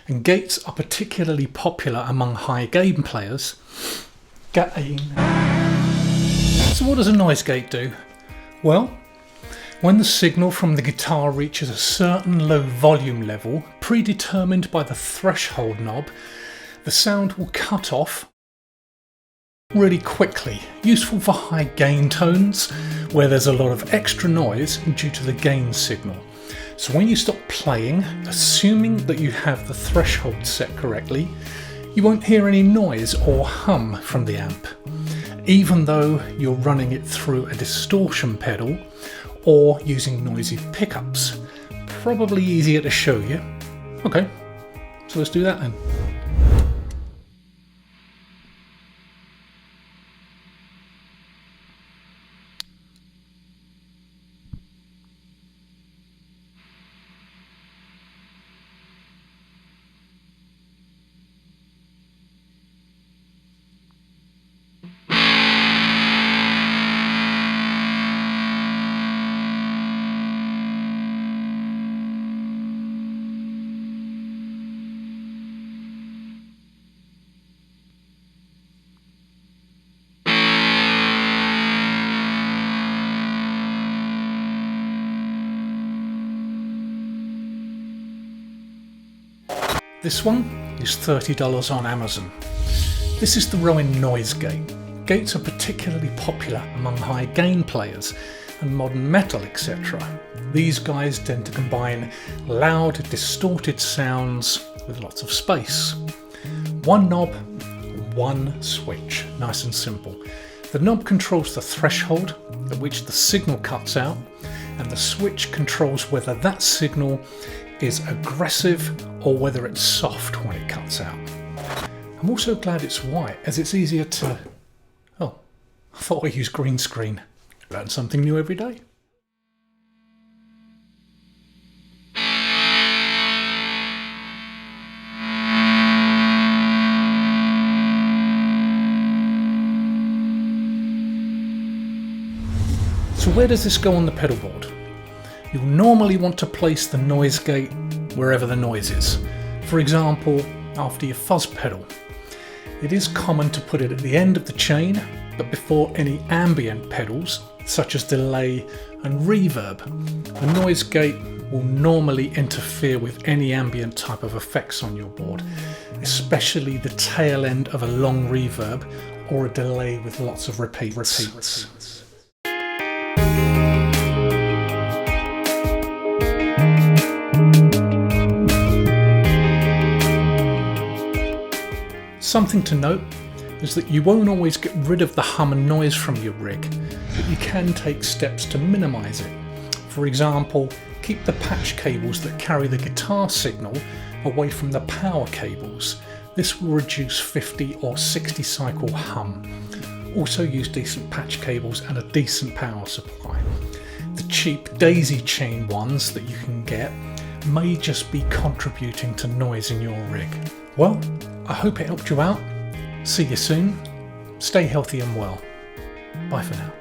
and gates are particularly popular among high gain players. So what does a noise gate do? Well, when the signal from the guitar reaches a certain low volume level predetermined by the threshold knob, the sound will cut off really quickly, useful for high gain tones where there's a lot of extra noise due to the gain signal. So when you stop playing, assuming that you have the threshold set correctly, you won't hear any noise or hum from the amp, even though you're running it through a distortion pedal or using noisy pickups. Probably easier to show you. Okay, so let's do that then. This one is $30 on Amazon. This is the Rowin noise gate. Gates are particularly popular among high gain players and modern metal, etc. These guys tend to combine loud, distorted sounds with lots of space. One knob, one switch, nice and simple. The knob controls the threshold at which the signal cuts out, and the switch controls whether that signal is aggressive or whether it's soft when it cuts out. I'm also glad it's white, as it's easier to... Oh, I thought I used green screen. Learn something new every day. So where does this go on the pedal board? You'll normally want to place the noise gate wherever the noise is. For example, after your fuzz pedal. It is common to put it at the end of the chain, but before any ambient pedals, such as delay and reverb. The noise gate will normally interfere with any ambient type of effects on your board, especially the tail end of a long reverb or a delay with lots of repeats. Something to note is that you won't always get rid of the hum and noise from your rig, but you can take steps to minimise it. For example, keep the patch cables that carry the guitar signal away from the power cables. This will reduce 50 or 60 cycle hum. Also use decent patch cables and a decent power supply. The cheap daisy chain ones that you can get may just be contributing to noise in your rig. Well, I hope it helped you out. See you soon. Stay healthy and well. Bye for now.